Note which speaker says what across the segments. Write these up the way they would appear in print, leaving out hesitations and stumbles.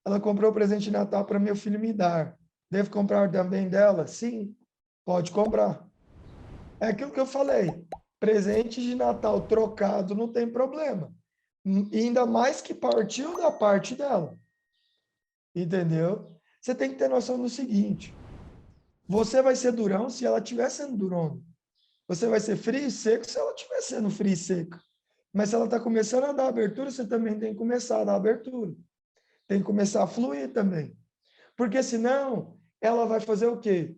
Speaker 1: Ela comprou o presente de Natal para meu filho me dar. Devo comprar também dela? Sim, pode comprar. É aquilo que eu falei. Presente de Natal trocado não tem problema. E ainda mais que partiu da parte dela. Entendeu? Você tem que ter noção do seguinte: você vai ser durão se ela estiver sendo durona. Você vai ser frio e seco se ela estiver sendo frio e seca. Mas se ela está começando a dar abertura, você também tem que começar a dar abertura. Tem que começar a fluir também. Porque senão, ela vai fazer o quê?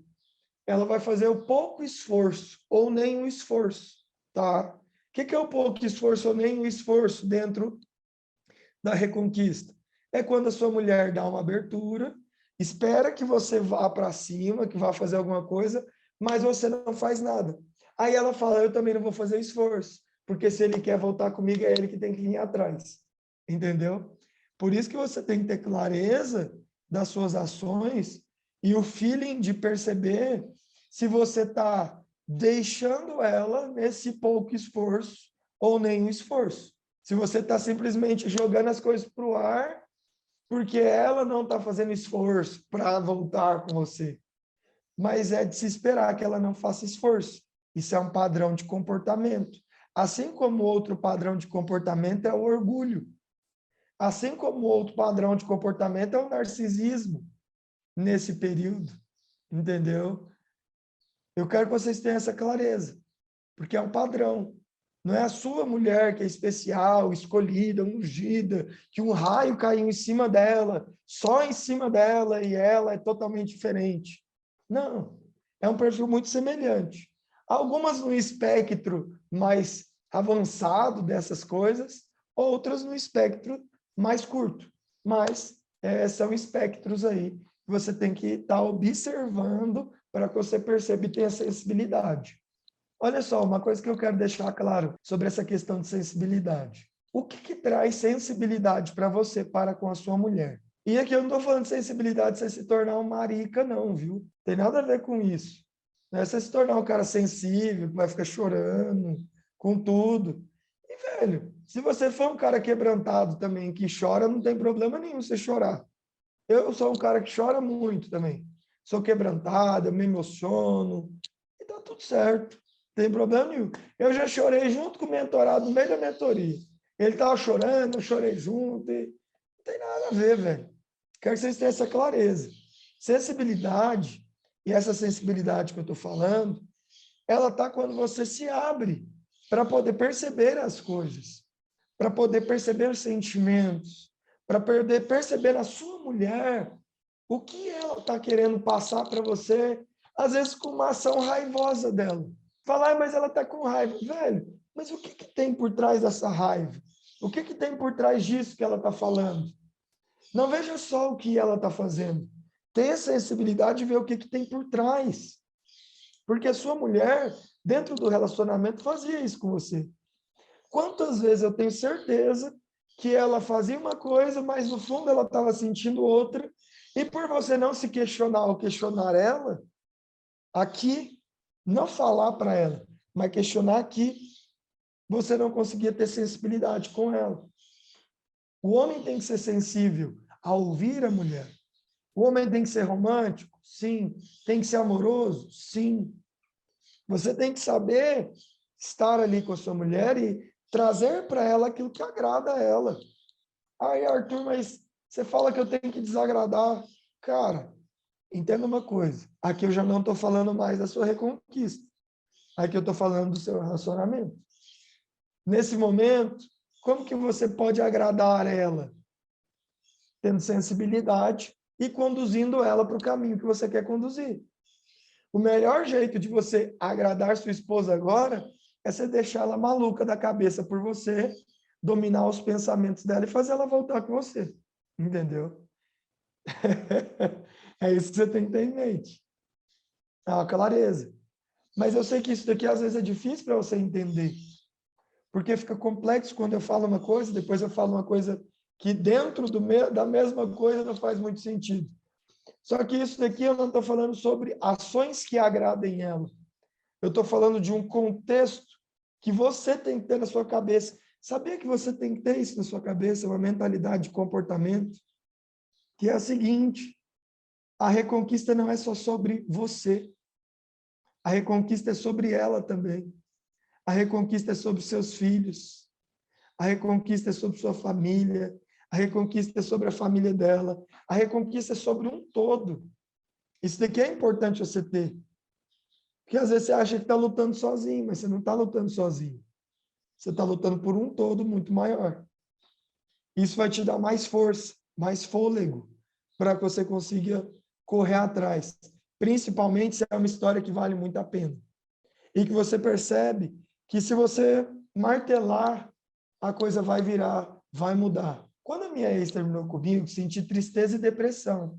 Speaker 1: Ela vai fazer o pouco esforço ou nenhum esforço, tá? O que é o pouco esforço ou nenhum esforço dentro da reconquista? É quando a sua mulher dá uma abertura, espera que você vá para cima, que vá fazer alguma coisa, mas você não faz nada. Aí ela fala, eu também não vou fazer esforço, porque se ele quer voltar comigo, é ele que tem que vir atrás. Entendeu? Por isso que você tem que ter clareza das suas ações e o feeling de perceber se você está deixando ela nesse pouco esforço ou nenhum esforço. Se você está simplesmente jogando as coisas para o ar, porque ela não está fazendo esforço para voltar com você. Mas é de se esperar que ela não faça esforço. Isso é um padrão de comportamento. Assim como outro padrão de comportamento é o orgulho. Assim como outro padrão de comportamento é o narcisismo nesse período. Entendeu? Eu quero que vocês tenham essa clareza, porque é um padrão. Não é a sua mulher que é especial, escolhida, ungida, que um raio caiu em cima dela, só em cima dela, e ela é totalmente diferente. Não, é um perfil muito semelhante. Algumas no espectro mais avançado dessas coisas, outras no espectro mais curto. Mas são espectros aí que você tem que estar observando para que você perceba e tenha sensibilidade. Olha só, uma coisa que eu quero deixar claro sobre essa questão de sensibilidade. O que traz sensibilidade para você para com a sua mulher? E aqui eu não estou falando de sensibilidade você se tornar um marica, não, viu? Tem nada a ver com isso. Não é você se tornar um cara sensível, que vai ficar chorando com tudo. E, velho, se você for um cara quebrantado também, que chora, não tem problema nenhum você chorar. Eu sou um cara que chora muito também. Sou quebrantado, eu me emociono. E tá tudo certo. Não tem problema nenhum. Eu já chorei junto com o mentorado no meio da mentoria. Ele estava chorando, eu chorei junto. Não tem nada a ver, velho. Quero que vocês tenham essa clareza. Sensibilidade, e essa sensibilidade que eu estou falando, ela está quando você se abre para poder perceber as coisas, para poder perceber os sentimentos, para poder perceber na sua mulher o que ela está querendo passar para você, às vezes com uma ação raivosa dela. Falar, mas ela está com raiva. Velho, mas o que tem por trás dessa raiva? O que tem por trás disso que ela está falando? Não veja só o que ela está fazendo. Tenha sensibilidade de ver o que tem por trás. Porque a sua mulher, dentro do relacionamento, fazia isso com você. Quantas vezes eu tenho certeza que ela fazia uma coisa, mas no fundo ela estava sentindo outra, e por você não se questionar ou questionar ela, aqui, não falar para ela, mas questionar aqui, você não conseguia ter sensibilidade com ela. O homem tem que ser sensível a ouvir a mulher. O homem tem que ser romântico? Sim. Tem que ser amoroso? Sim. Você tem que saber estar ali com a sua mulher e trazer para ela aquilo que agrada a ela. Aí, Arthur, mas você fala que eu tenho que desagradar. Cara, entenda uma coisa. Aqui eu já não estou falando mais da sua reconquista. Aqui eu estou falando do seu relacionamento. Nesse momento, como que você pode agradar ela? Tendo sensibilidade e conduzindo ela para o caminho que você quer conduzir. O melhor jeito de você agradar sua esposa agora é você deixar ela maluca da cabeça por você, dominar os pensamentos dela e fazer ela voltar com você. Entendeu? É isso que você tem que ter em mente. É uma clareza. Mas eu sei que isso daqui às vezes é difícil para você entender. Porque fica complexo quando eu falo uma coisa, depois eu falo uma coisa que dentro da mesma coisa não faz muito sentido. Só que isso daqui eu não estou falando sobre ações que agradem ela. Eu estou falando de um contexto que você tem que ter na sua cabeça. Sabia que você tem que ter isso na sua cabeça, uma mentalidade de comportamento que é a seguinte: a reconquista não é só sobre você. A reconquista é sobre ela também. A reconquista é sobre seus filhos. A reconquista é sobre sua família. A reconquista é sobre a família dela. A reconquista é sobre um todo. Isso daqui é importante você ter. Porque às vezes você acha que está lutando sozinho, mas você não está lutando sozinho. Você está lutando por um todo muito maior. Isso vai te dar mais força, mais fôlego, para que você consiga correr atrás. Principalmente se é uma história que vale muito a pena. E que você percebe que se você martelar, a coisa vai virar, vai mudar. Quando a minha ex terminou comigo, senti tristeza e depressão,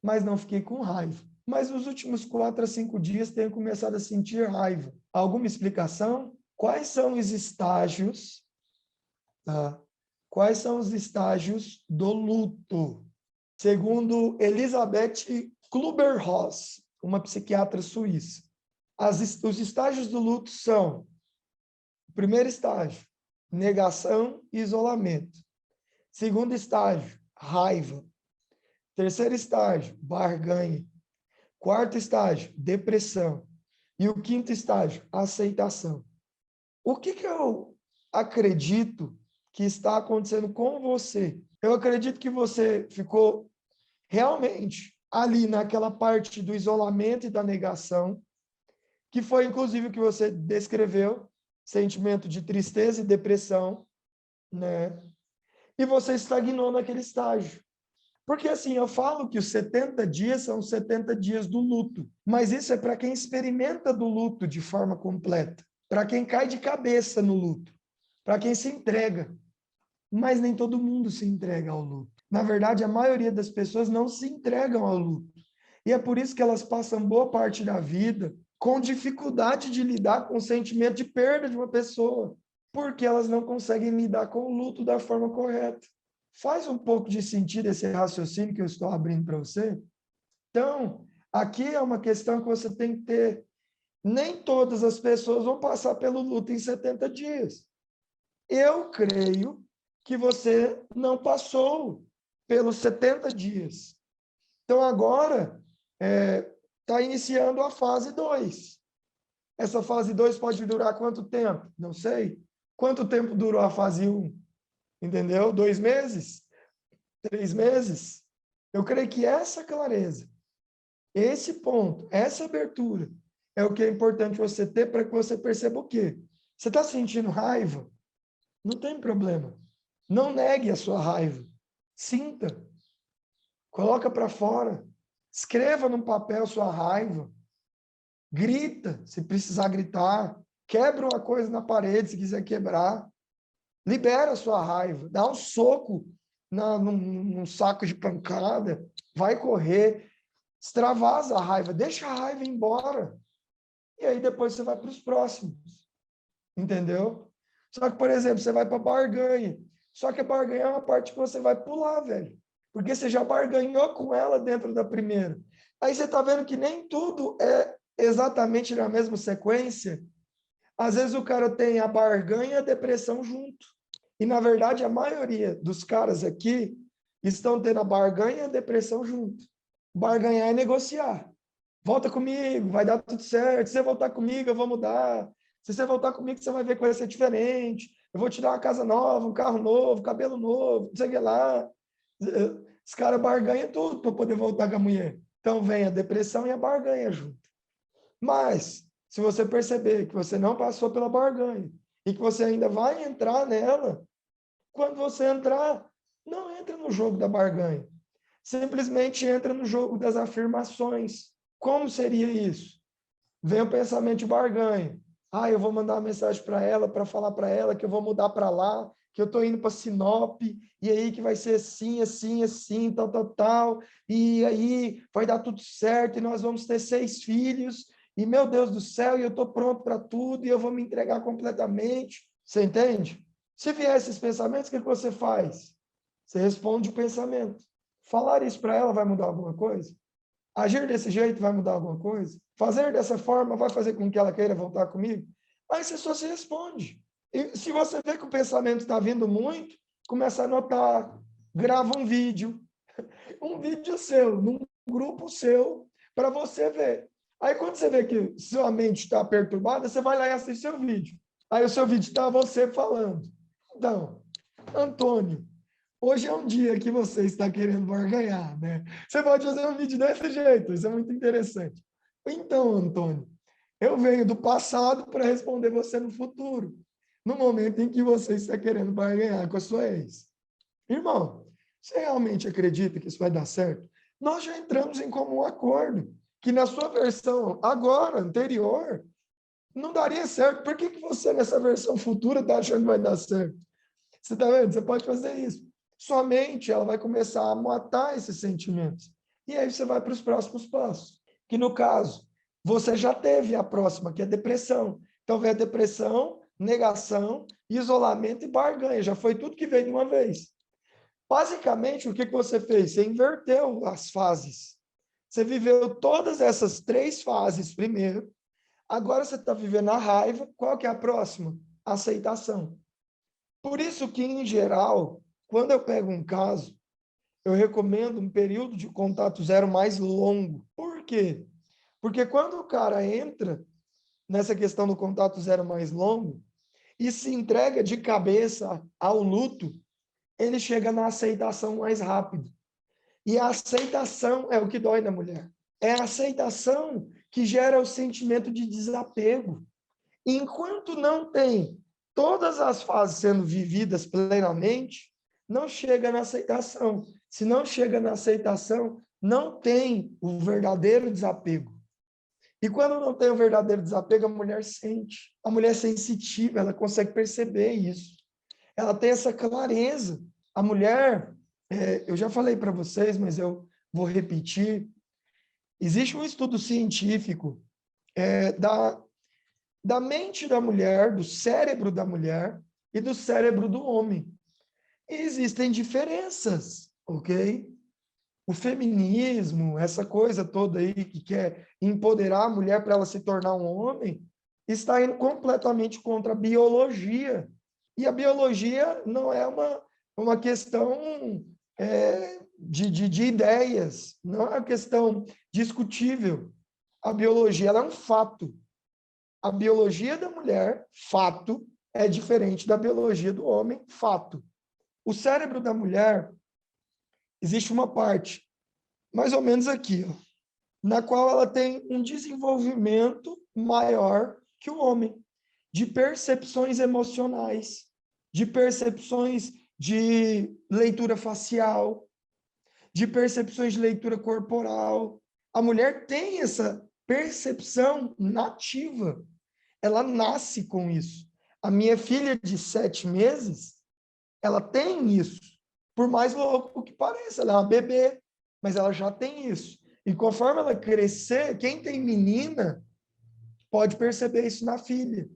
Speaker 1: mas não fiquei com raiva. Mas nos últimos 4 a 5 dias tenho começado a sentir raiva. Alguma explicação? Quais são os estágios, tá? Quais são os estágios do luto? Segundo Elisabeth Kübler-Ross, uma psiquiatra suíça, os estágios do luto são: o primeiro estágio, negação e isolamento. Segundo estágio, raiva. Terceiro estágio, barganha. Quarto estágio, depressão. E o quinto estágio, aceitação. O que eu acredito que está acontecendo com você? Eu acredito que você ficou realmente ali naquela parte do isolamento e da negação, que foi inclusive o que você descreveu, sentimento de tristeza e depressão, né? E você estagnou naquele estágio. Porque assim, eu falo que os 70 dias são os 70 dias do luto, mas isso é para quem experimenta do luto de forma completa, para quem cai de cabeça no luto, para quem se entrega. Mas nem todo mundo se entrega ao luto. Na verdade, a maioria das pessoas não se entregam ao luto. E é por isso que elas passam boa parte da vida com dificuldade de lidar com o sentimento de perda de uma pessoa, porque elas não conseguem lidar com o luto da forma correta. Faz um pouco de sentido esse raciocínio que eu estou abrindo para você? Então, aqui é uma questão que você tem que ter. Nem todas as pessoas vão passar pelo luto em 70 dias. Eu creio que você não passou pelos 70 dias. Então, agora, está iniciando a fase 2. Essa fase 2 pode durar quanto tempo? Não sei. Quanto tempo durou a fase 1? Entendeu? 2 meses? 3 meses? Eu creio que essa clareza, esse ponto, essa abertura, é o que é importante você ter para que você perceba o quê? Você está sentindo raiva? Não tem problema. Não negue a sua raiva. Sinta. Coloca para fora. Escreva num papel sua raiva. Grita, se precisar gritar. Quebra uma coisa na parede, se quiser quebrar. Libera a sua raiva. Dá um soco num saco de pancada. Vai correr. Extravasa a raiva. Deixa a raiva embora. E aí depois você vai para os próximos. Entendeu? Só que, por exemplo, você vai para barganha. Só que a barganha é uma parte que você vai pular, velho. Porque você já barganhou com ela dentro da primeira. Aí você está vendo que nem tudo é exatamente na mesma sequência. Às vezes o cara tem a barganha e a depressão junto. E, na verdade, a maioria dos caras aqui estão tendo a barganha e a depressão junto. Barganhar é negociar. Volta comigo, vai dar tudo certo. Se você voltar comigo, eu vou mudar. Se você voltar comigo, você vai ver que vai ser diferente. Eu vou te dar uma casa nova, um carro novo, cabelo novo, não sei o que lá. Os caras barganham tudo para poder voltar com a mulher. Então vem a depressão e a barganha junto. Mas, se você perceber que você não passou pela barganha e que você ainda vai entrar nela, quando você entrar, não entra no jogo da barganha. Simplesmente entra no jogo das afirmações. Como seria isso? Vem o pensamento de barganha. Ah, eu vou mandar uma mensagem para ela, para falar para ela que eu vou mudar para lá, que eu estou indo para Sinop, e aí que vai ser assim, assim, assim, tal, tal, tal, e aí vai dar tudo certo, e nós vamos ter 6 filhos, e meu Deus do céu, e eu estou pronto para tudo, e eu vou me entregar completamente. Você entende? Se vier esses pensamentos, o que você faz? Você responde o pensamento. Falar isso para ela vai mudar alguma coisa? Agir desse jeito vai mudar alguma coisa? Fazer dessa forma vai fazer com que ela queira voltar comigo? Aí você só se responde. E se você vê que o pensamento está vindo muito, começa a anotar, grava um vídeo, Um vídeo seu, num grupo seu, para você ver. Aí, quando você vê que sua mente está perturbada, você vai lá e assiste seu vídeo. Aí, o seu vídeo está você falando. Então, Antônio, hoje é um dia que você está querendo barganhar, né? Você pode fazer um vídeo desse jeito, isso é muito interessante. Então, Antônio, eu venho do passado para responder você no futuro, no momento em que você está querendo barganhar com a sua ex. Irmão, você realmente acredita que isso vai dar certo? Nós já entramos em comum acordo que na sua versão agora, anterior, não daria certo. Por que que você, nessa versão futura, está achando que vai dar certo? Você está vendo? Você pode fazer isso. Sua mente, ela vai começar a matar esses sentimentos. E aí você vai para os próximos passos. Que no caso, você já teve a próxima, que é depressão. Então vem a depressão, negação, isolamento e barganha. Já foi tudo que veio de uma vez. Basicamente, o que você fez? Você inverteu as fases. Você viveu todas essas 3 fases primeiro. Agora você está vivendo a raiva. Qual que é a próxima? A aceitação. Por isso que, em geral, quando eu pego um caso, eu recomendo um período de contato zero mais longo. Por quê? Porque quando o cara entra nessa questão do contato zero mais longo e se entrega de cabeça ao luto, ele chega na aceitação mais rápido. E a aceitação é o que dói na mulher. É a aceitação que gera o sentimento de desapego. E enquanto não tem todas as fases sendo vividas plenamente, não chega na aceitação. Se não chega na aceitação, não tem o verdadeiro desapego. E quando não tem o verdadeiro desapego, a mulher sente. A mulher é sensitiva, ela consegue perceber isso. Ela tem essa clareza. A mulher, eu já falei para vocês, mas eu vou repetir. Existe um estudo científico da mente da mulher, do cérebro da mulher e do cérebro do homem. E existem diferenças, ok? O feminismo, essa coisa toda aí que quer empoderar a mulher para ela se tornar um homem, está indo completamente contra a biologia. E a biologia não é uma questão de ideias, não é uma questão discutível. A biologia ela é um fato. A biologia da mulher, fato, é diferente da biologia do homem, fato. O cérebro da mulher, existe uma parte, mais ou menos aqui, ó, na qual ela tem um desenvolvimento maior que o homem, de percepções emocionais, de percepções de leitura facial, de percepções de leitura corporal. A mulher tem essa percepção nativa, ela nasce com isso. A minha filha de 7 meses, ela tem isso. Por mais louco que pareça, ela é uma bebê, mas ela já tem isso. E conforme ela crescer, quem tem menina pode perceber isso na filha.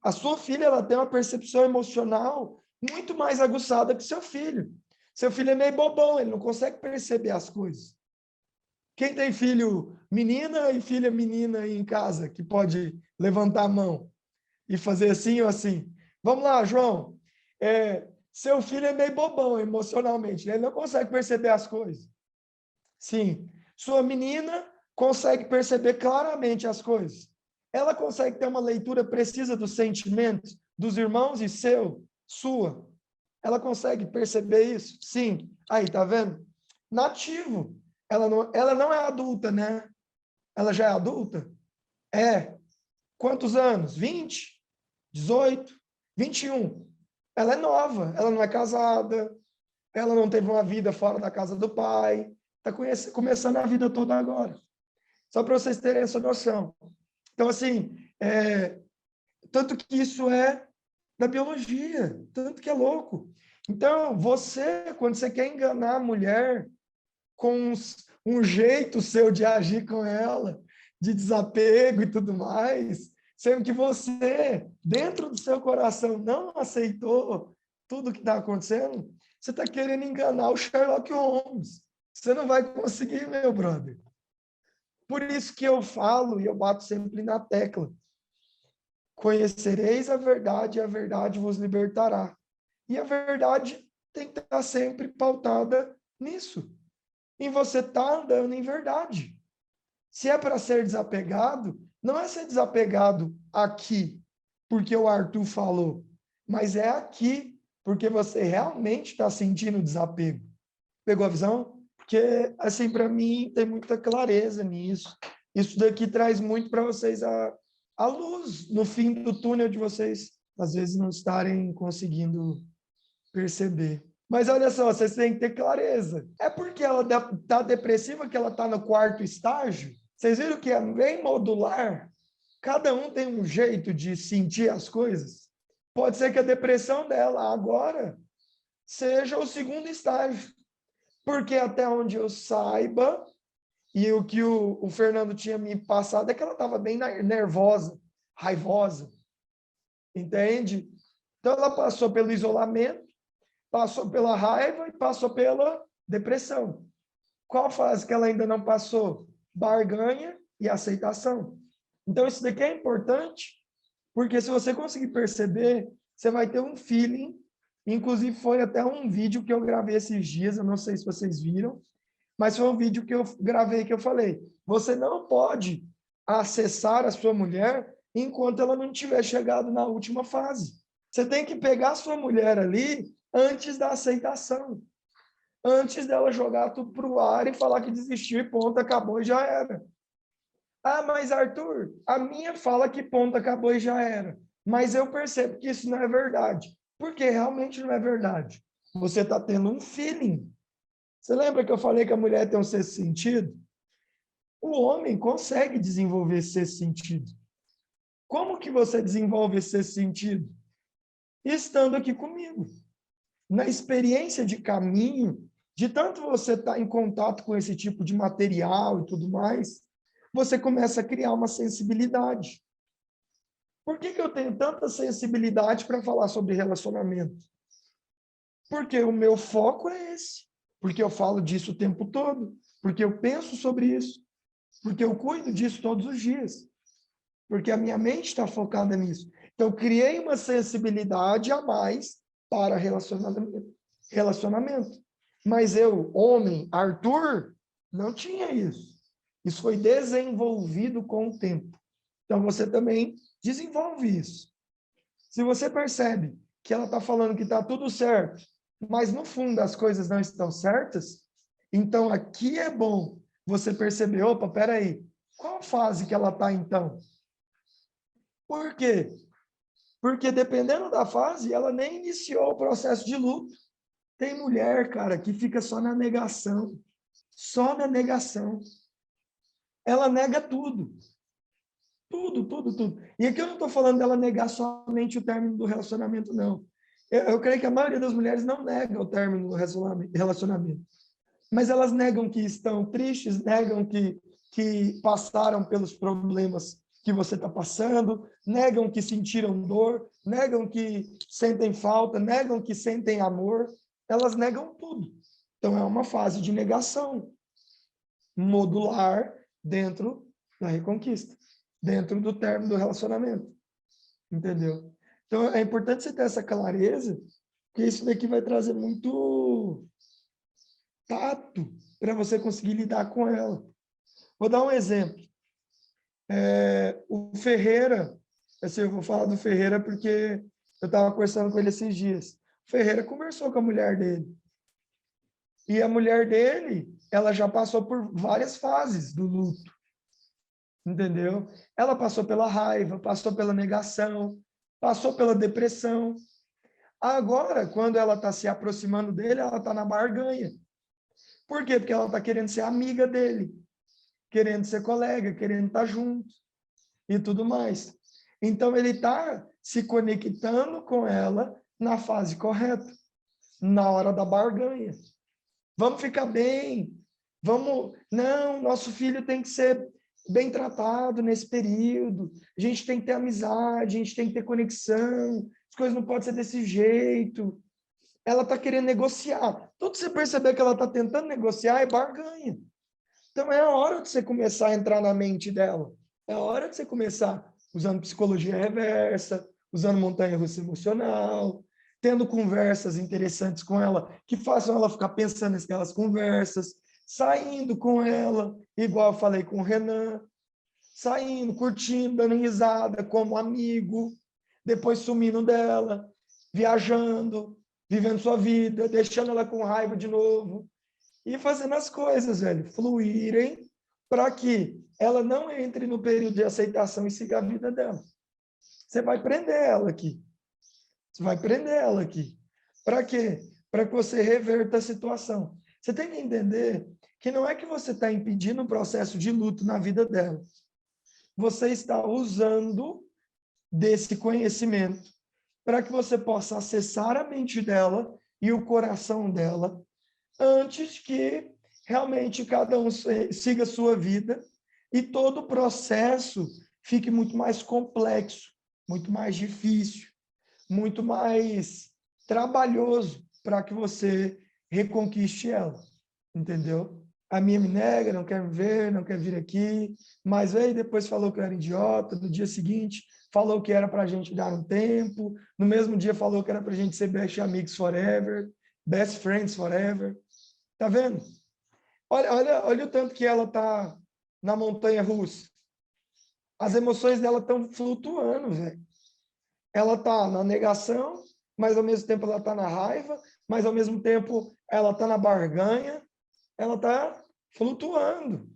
Speaker 1: A sua filha ela tem uma percepção emocional muito mais aguçada que seu filho. Seu filho é meio bobão, ele não consegue perceber as coisas. Quem tem filho menina e filha menina aí em casa, que pode levantar a mão e fazer assim ou assim? Vamos lá, João. Seu filho é meio bobão emocionalmente, né? Ele não consegue perceber as coisas. Sim. Sua menina consegue perceber claramente as coisas. Ela consegue ter uma leitura precisa dos sentimentos dos irmãos e sua. Ela consegue perceber isso? Sim. Aí, tá vendo? Nativo. Ela não é adulta, né? Ela já é adulta? É. Quantos anos? 20? 18? 21? Ela é nova, ela não é casada, ela não teve uma vida fora da casa do pai, está começando a vida toda agora. Só para vocês terem essa noção. Então, assim, tanto que isso é da biologia, tanto que é louco. Então, você, quando você quer enganar a mulher com um jeito seu de agir com ela, de desapego e tudo mais, sendo que você, dentro do seu coração, não aceitou tudo que está acontecendo, você está querendo enganar o Sherlock Holmes. Você não vai conseguir, meu brother. Por isso que eu falo e eu bato sempre na tecla. Conhecereis a verdade e a verdade vos libertará. E a verdade tem que estar sempre pautada nisso. em você estar andando em verdade. Se é para ser desapegado, não é ser desapegado aqui, porque o Arthur falou, mas é aqui, porque você realmente está sentindo desapego. Pegou a visão? Porque, assim, para mim, tem muita clareza nisso. Isso daqui traz muito para vocês a luz no fim do túnel de vocês, às vezes, não estarem conseguindo perceber. Mas olha só, vocês têm que ter clareza. É porque ela está depressiva que ela está no quarto estágio? Vocês viram que é bem modular? Cada um tem um jeito de sentir as coisas. Pode ser que a depressão dela agora seja o segundo estágio. Porque até onde eu saiba, e o que o Fernando tinha me passado, é que ela estava bem nervosa, raivosa. Entende? Então, ela passou pelo isolamento, passou pela raiva e passou pela depressão. Qual fase que ela ainda não passou? Barganha e aceitação. Então, isso daqui é importante, porque se você conseguir perceber, você vai ter um feeling. Inclusive, foi até um vídeo que eu gravei esses dias, eu não sei se vocês viram, mas foi um vídeo que eu gravei que eu falei, você não pode acessar a sua mulher enquanto ela não tiver chegado na última fase. Você tem que pegar a sua mulher ali antes da aceitação, antes dela jogar tudo para o ar e falar que desistiu e ponto, acabou e já era. Ah, mas Arthur, a minha fala que ponto, acabou e já era. Mas eu percebo que isso não é verdade. Porque realmente não é verdade. Você está tendo um feeling. Você lembra que eu falei que a mulher tem um sexto sentido? O homem consegue desenvolver esse sexto sentido. Como que você desenvolve esse sexto sentido? Estando aqui comigo. Na experiência de caminho, de tanto você estar em contato com esse tipo de material e tudo mais, você começa a criar uma sensibilidade. Por que eu tenho tanta sensibilidade para falar sobre relacionamento? Porque o meu foco é esse. Porque eu falo disso o tempo todo. Porque eu penso sobre isso. Porque eu cuido disso todos os dias. Porque a minha mente está focada nisso. Então, eu criei uma sensibilidade a mais para relacionamento. Mas eu, homem, Arthur, não tinha isso. Isso foi desenvolvido com o tempo. Então, você também desenvolve isso. Se você percebe que ela está falando que está tudo certo, mas no fundo as coisas não estão certas, então aqui é bom você perceber, opa, peraí, qual fase que ela está então? Por quê? Porque dependendo da fase, ela nem iniciou o processo de luto. Tem mulher, cara, que fica só na negação. Só na negação. Ela nega tudo. Tudo, tudo, tudo. E aqui eu não estou falando dela negar somente o término do relacionamento, não. Eu creio que a maioria das mulheres não nega o término do relacionamento. Mas elas negam que estão tristes, negam que passaram pelos problemas que você está passando, negam que sentiram dor, negam que sentem falta, negam que sentem amor. Elas negam tudo. Então, é uma fase de negação modular dentro da reconquista, dentro do término do relacionamento. Entendeu? Então, é importante você ter essa clareza, porque isso daqui vai trazer muito tato para você conseguir lidar com ela. Vou dar um exemplo. O Ferreira, assim, eu vou falar do Ferreira porque eu estava conversando com ele esses dias. O Ferreira conversou com a mulher dele. E a mulher dele, ela já passou por várias fases do luto. Entendeu? Ela passou pela raiva, passou pela negação, passou pela depressão. Agora, quando ela está se aproximando dele, ela está na barganha. Por quê? Porque ela está querendo ser amiga dele, querendo ser colega, querendo estar junto e tudo mais. Então, ele está se conectando com ela na fase correta, na hora da barganha. Vamos ficar bem, vamos... Não, nosso filho tem que ser bem tratado nesse período, a gente tem que ter amizade, a gente tem que ter conexão, as coisas não podem ser desse jeito. Ela está querendo negociar. Tudo que você perceber que ela está tentando negociar é barganha. Então, é a hora de você começar a entrar na mente dela. É a hora de você começar usando psicologia reversa, usando montanha-russa emocional, tendo conversas interessantes com ela, que façam ela ficar pensando naquelas conversas. saindo com ela, igual eu falei com o Renan, saindo, curtindo, dando risada como amigo, depois sumindo dela, viajando, vivendo sua vida, deixando ela com raiva de novo e fazendo as coisas, velho, fluírem para que ela não entre no período de aceitação e siga a vida dela. Você vai prender ela aqui. Você vai prender ela aqui. Para quê? Para que você reverta a situação. Você tem que entender que não é que você está impedindo o processo de luto na vida dela. Você está usando desse conhecimento para que você possa acessar a mente dela e o coração dela antes que realmente cada um siga a sua vida e todo o processo fique muito mais complexo, muito mais difícil, muito mais trabalhoso para que você reconquiste ela, entendeu? A minha me nega, não quer me ver, não quer vir aqui, mas veio depois falou que eu era idiota, no dia seguinte falou que era para a gente dar um tempo, no mesmo dia falou que era para a gente ser best amigos forever, best friends forever. Tá vendo? Olha o tanto que ela tá na montanha russa. As emoções dela estão flutuando, velho. Ela tá na negação, mas ao mesmo tempo ela tá na raiva, mas ao mesmo tempo ela tá na barganha, ela tá flutuando.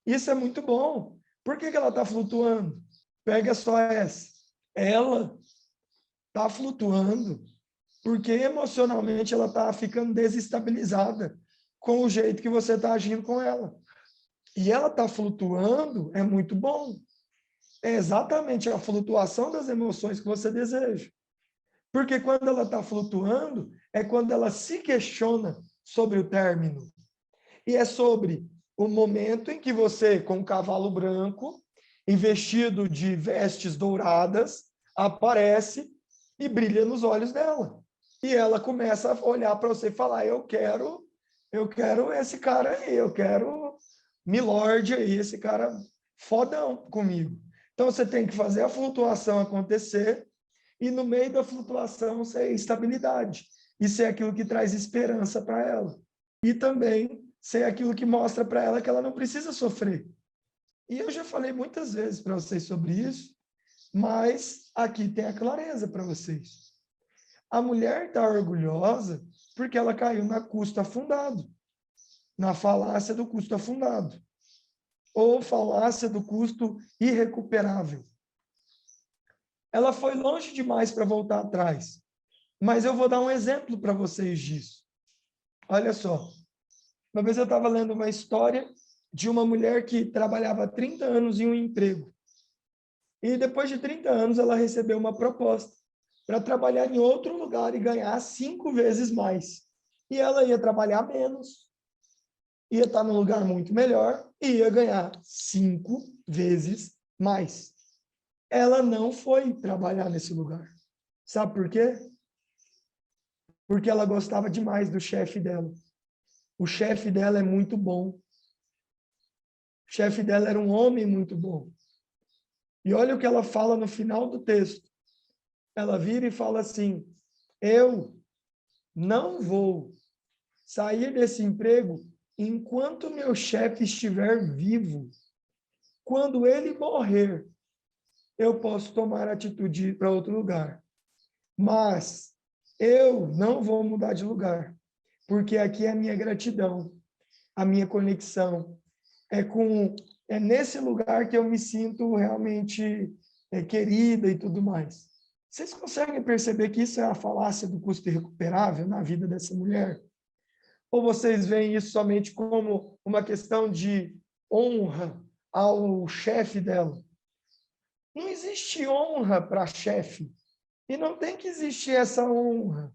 Speaker 1: Isso é muito bom. Por que ela tá flutuando? Pega só essa. Ela tá flutuando porque emocionalmente ela tá ficando desestabilizada com o jeito que você está agindo com ela. E ela está flutuando, é muito bom. É exatamente a flutuação das emoções que você deseja. Porque quando ela está flutuando, é quando ela se questiona sobre o término. E é sobre o momento em que você, com um cavalo branco e vestido de vestes douradas, aparece e brilha nos olhos dela. E ela começa a olhar para você e falar: eu quero esse cara aí, eu quero Milord aí, esse cara fodão comigo. Então você tem que fazer a flutuação acontecer e no meio da flutuação ser estabilidade. Isso é aquilo que traz esperança para ela. E também ser aquilo que mostra para ela que ela não precisa sofrer. E eu já falei muitas vezes para vocês sobre isso, mas aqui tem a clareza para vocês. A mulher está orgulhosa porque ela caiu na custo afundado, na falácia do custo afundado, ou falácia do custo irrecuperável. Ela foi longe demais para voltar atrás, mas eu vou dar um exemplo para vocês disso. Olha só, uma vez eu estava lendo uma história de uma mulher que trabalhava há 30 anos em um emprego. E depois de 30 anos ela recebeu uma proposta para trabalhar em outro lugar e ganhar 5 vezes mais. E ela ia trabalhar menos, ia estar num lugar muito melhor e ia ganhar 5 vezes mais. Ela não foi trabalhar nesse lugar. Sabe por quê? Porque ela gostava demais do chefe dela. O chefe dela é muito bom. O chefe dela era um homem muito bom. E olha o que ela fala no final do texto. Ela vira e fala assim: eu não vou sair desse emprego enquanto meu chefe estiver vivo. Quando ele morrer, eu posso tomar atitude para outro lugar. Mas eu não vou mudar de lugar, porque aqui é a minha gratidão, a minha conexão. É nesse lugar que eu me sinto realmente querida e tudo mais. Vocês conseguem perceber que isso é a falácia do custo irrecuperável na vida dessa mulher? Ou vocês veem isso somente como uma questão de honra ao chefe dela? Não existe honra para chefe. E não tem que existir essa honra.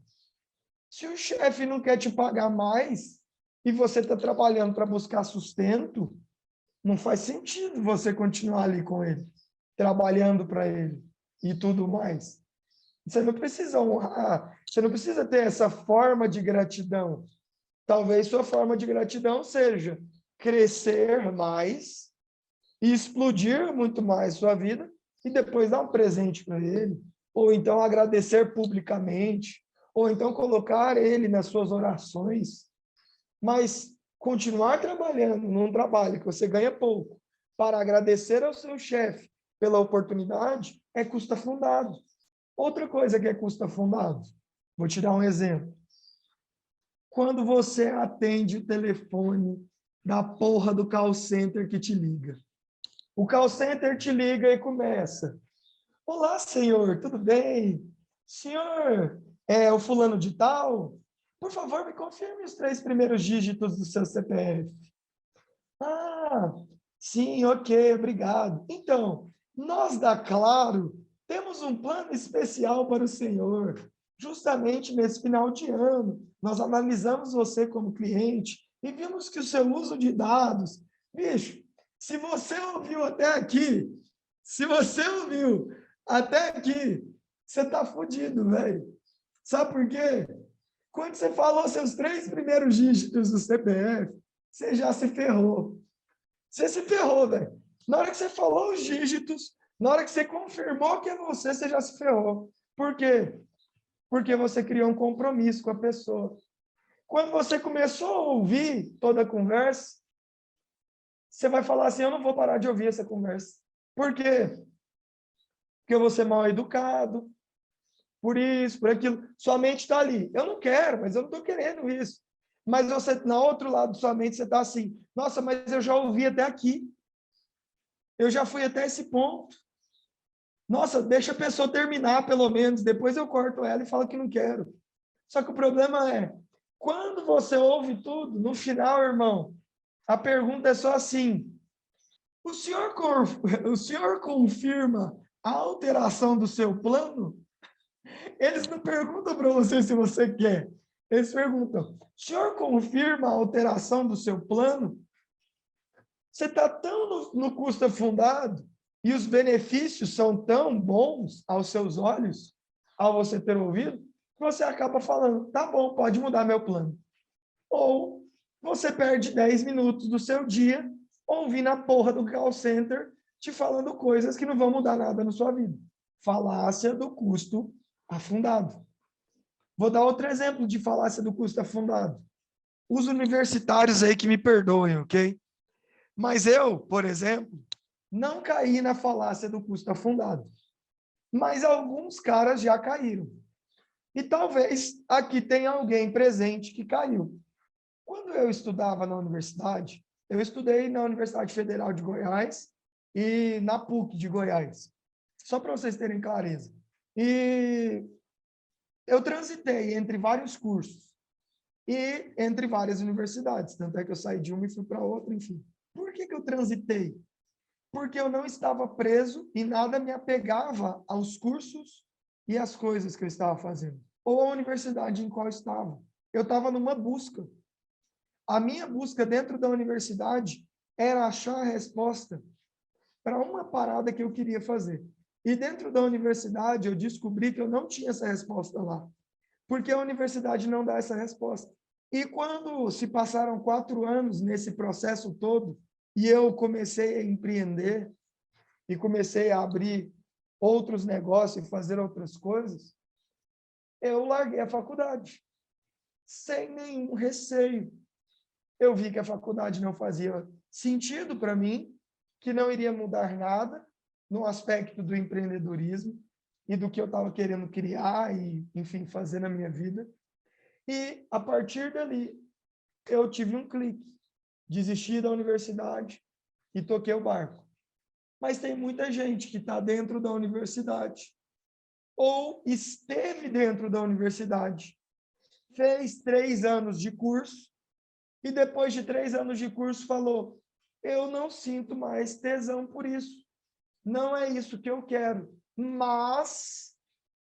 Speaker 1: Se o chefe não quer te pagar mais e você está trabalhando para buscar sustento, não faz sentido você continuar ali com ele, trabalhando para ele e tudo mais. Você não precisa honrar, você não precisa ter essa forma de gratidão. Talvez sua forma de gratidão seja crescer mais e explodir muito mais sua vida e depois dar um presente para ele, ou então agradecer publicamente, ou então colocar ele nas suas orações. Mas continuar trabalhando num trabalho que você ganha pouco, para agradecer ao seu chefe pela oportunidade, é custo fundado. Outra coisa que é custo fundado, vou te dar um exemplo. Quando você atende o telefone da porra do call center que te liga. O call center te liga e começa: olá, senhor, tudo bem? Senhor, é o fulano de tal? Por favor, me confirme os 3 primeiros dígitos do seu CPF. Ah, sim, ok, obrigado. Então, nós da Claro temos um plano especial para o senhor. Justamente nesse final de ano, nós analisamos você como cliente e vimos que o seu uso de dados... Bicho, se você ouviu até aqui, você está fodido, velho. Sabe por quê? Quando você falou seus 3 primeiros dígitos do CPF, você já se ferrou. Você se ferrou, velho. Na hora que você falou os dígitos, na hora que você confirmou que é você, você já se ferrou. Por quê? Porque você criou um compromisso com a pessoa. Quando você começou a ouvir toda a conversa, você vai falar assim: eu não vou parar de ouvir essa conversa. Por quê? Porque eu vou ser mal educado, por isso, por aquilo. Sua mente está ali. Eu não quero, mas eu não estou querendo isso. Mas você, no outro lado da sua mente, você está assim: nossa, mas eu já ouvi até aqui. Eu já fui até esse ponto. Nossa, deixa a pessoa terminar, pelo menos. Depois eu corto ela e falo que não quero. Só que o problema é, quando você ouve tudo, no final, irmão, a pergunta é só assim: o senhor confirma a alteração do seu plano? Eles não perguntam para você se você quer. Eles perguntam: o senhor confirma a alteração do seu plano? Você está tão no custo afundado e os benefícios são tão bons aos seus olhos, ao você ter ouvido, que você acaba falando: tá bom, pode mudar meu plano. Ou você perde 10 minutos do seu dia ouvindo a porra do call center te falando coisas que não vão mudar nada na sua vida. Falácia do custo afundado. Vou dar outro exemplo de falácia do custo afundado. Os universitários aí que me perdoem, ok? Mas eu, por exemplo, não caí na falácia do custo afundado. Mas alguns caras já caíram. E talvez aqui tenha alguém presente que caiu. Quando eu estudava na universidade, eu estudei na Universidade Federal de Goiás e na PUC de Goiás. Só para vocês terem clareza. E eu transitei entre vários cursos e entre várias universidades. Tanto é que eu saí de uma e fui para outra, enfim. Por que eu transitei? Porque eu não estava preso e nada me apegava aos cursos e às coisas que eu estava fazendo, ou à universidade em qual eu estava. Eu estava numa busca. A minha busca dentro da universidade era achar a resposta para uma parada que eu queria fazer. E dentro da universidade eu descobri que eu não tinha essa resposta lá, porque a universidade não dá essa resposta. E quando se passaram 4 anos nesse processo todo, e eu comecei a empreender, e comecei a abrir outros negócios e fazer outras coisas, eu larguei a faculdade, sem nenhum receio. Eu vi que a faculdade não fazia sentido para mim, que não iria mudar nada no aspecto do empreendedorismo e do que eu estava querendo criar e, enfim, fazer na minha vida. E, a partir dali, eu tive um clique. Desisti da universidade e toquei o barco. Mas tem muita gente que está dentro da universidade ou esteve dentro da universidade, fez 3 anos de curso e depois de 3 anos de curso falou: eu não sinto mais tesão por isso, não é isso que eu quero, mas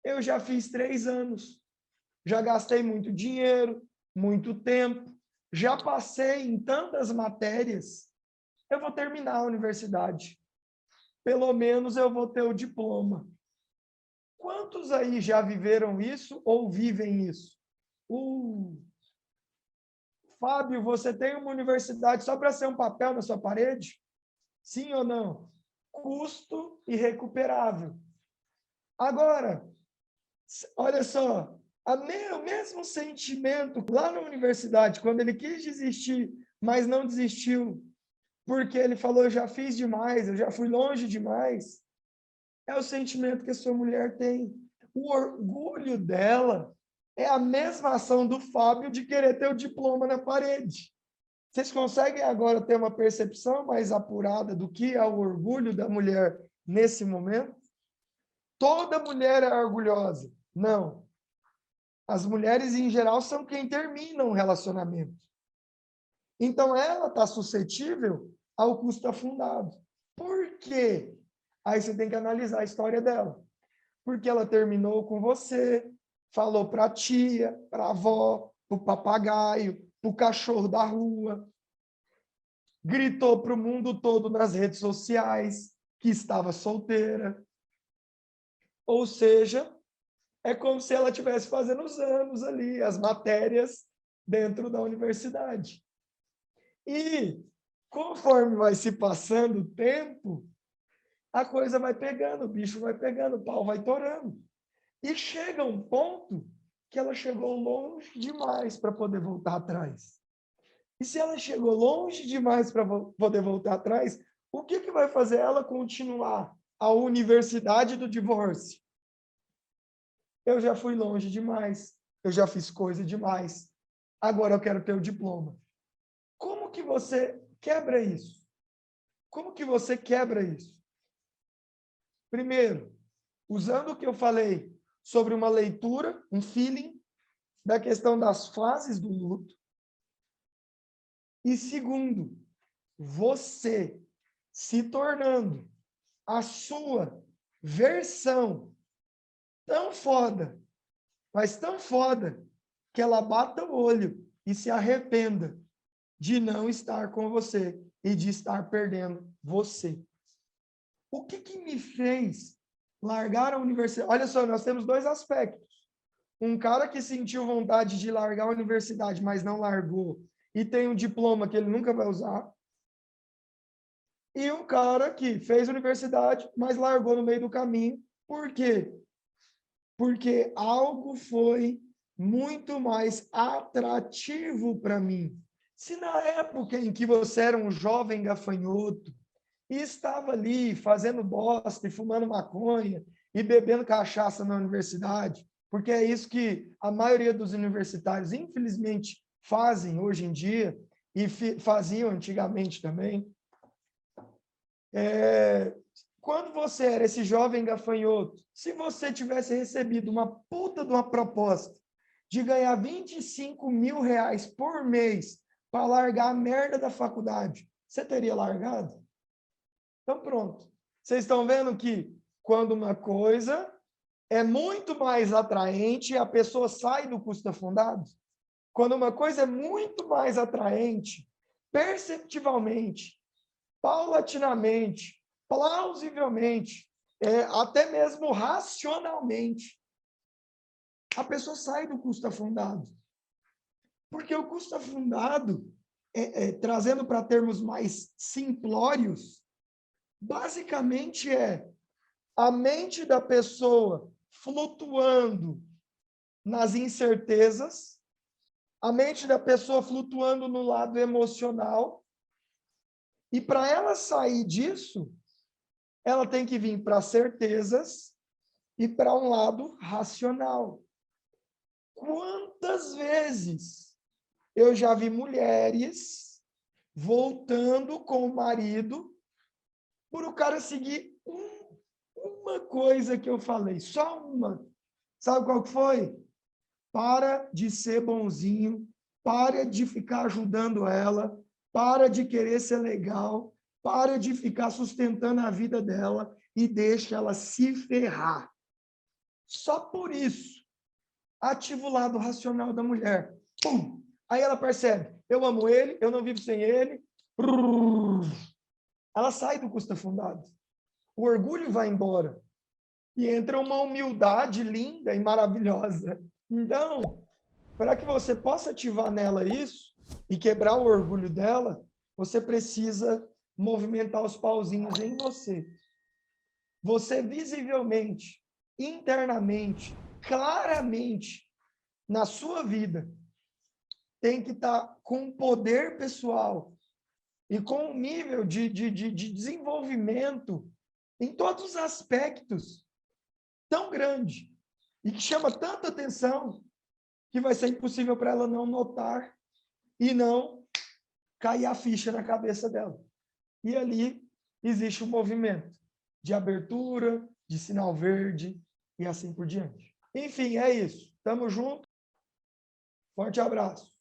Speaker 1: eu já fiz 3 anos, já gastei muito dinheiro, muito tempo, já passei em tantas matérias, eu vou terminar a universidade. Pelo menos eu vou ter o diploma. Quantos aí já viveram isso ou vivem isso? Fábio, você tem uma universidade só para ser um papel na sua parede? Sim ou não? Custo irrecuperável. Agora, olha só, o mesmo sentimento lá na universidade, quando ele quis desistir mas não desistiu, porque ele falou, eu já fiz demais, eu já fui longe demais. É o sentimento que a sua mulher tem. O orgulho dela é a mesma ação do Fábio de querer ter o diploma na parede. Vocês conseguem agora ter uma percepção mais apurada do que é o orgulho da mulher nesse momento? Toda mulher é orgulhosa. Não. As mulheres, em geral, são quem terminam o relacionamento. Então, ela está suscetível ao custo afundado. Por quê? Aí você tem que analisar a história dela. Porque ela terminou com você, falou para a tia, para a avó, para o papagaio, para o cachorro da rua, gritou para o mundo todo nas redes sociais que estava solteira. Ou seja, é como se ela estivesse fazendo os anos ali, as matérias dentro da universidade. E, conforme vai se passando o tempo, a coisa vai pegando, o bicho vai pegando, o pau vai torando. E chega um ponto que ela chegou longe demais para poder voltar atrás. E se ela chegou longe demais para poder voltar atrás, o que vai fazer ela continuar a universidade do divórcio? Eu já fui longe demais, eu já fiz coisa demais, agora eu quero ter o diploma. Como que você quebra isso? Como que você quebra isso? Primeiro, usando o que eu falei sobre uma leitura, um feeling da questão das fases do luto. E segundo, você se tornando a sua versão tão foda, mas tão foda, que ela bata o olho e se arrependa de não estar com você e de estar perdendo você. O que me fez largar a universidade? Olha só, nós temos dois aspectos. Um cara que sentiu vontade de largar a universidade, mas não largou, e tem um diploma que ele nunca vai usar. E um cara que fez universidade, mas largou no meio do caminho. Por quê? Porque algo foi muito mais atrativo para mim. Se na época em que você era um jovem gafanhoto e estava ali fazendo bosta e fumando maconha e bebendo cachaça na universidade, porque é isso que a maioria dos universitários, infelizmente, fazem hoje em dia e faziam antigamente também. Quando você era esse jovem gafanhoto, se você tivesse recebido uma puta de uma proposta de ganhar R$ 25.000 por mês para largar a merda da faculdade, você teria largado? Então, pronto. Vocês estão vendo que quando uma coisa é muito mais atraente, a pessoa sai do custo afundado? Quando uma coisa é muito mais atraente, perceptivelmente, paulatinamente, plausivelmente, até mesmo racionalmente, a pessoa sai do custo afundado. Porque o custo afundado, trazendo para termos mais simplórios, basicamente é a mente da pessoa flutuando nas incertezas, a mente da pessoa flutuando no lado emocional, e para ela sair disso, ela tem que vir para certezas e para um lado racional. Quantas vezes eu já vi mulheres voltando com o marido por o cara seguir uma coisa que eu falei, só uma. Sabe qual que foi? Para de ser bonzinho, para de ficar ajudando ela, para de querer ser legal, para de ficar sustentando a vida dela e deixa ela se ferrar. Só por isso, ativa o lado racional da mulher. Pum! Aí ela percebe, eu amo ele, eu não vivo sem ele. Ela sai do custo afundado. O orgulho vai embora. E entra uma humildade linda e maravilhosa. Então, para que você possa ativar nela isso e quebrar o orgulho dela, você precisa movimentar os pauzinhos em você. Você visivelmente, internamente, claramente, na sua vida, tem que estar com um poder pessoal e com um nível de desenvolvimento em todos os aspectos tão grande e que chama tanta atenção que vai ser impossível para ela não notar e não cair a ficha na cabeça dela. E ali existe um movimento de abertura, de sinal verde e assim por diante. Enfim, é isso. Tamo junto. Forte abraço.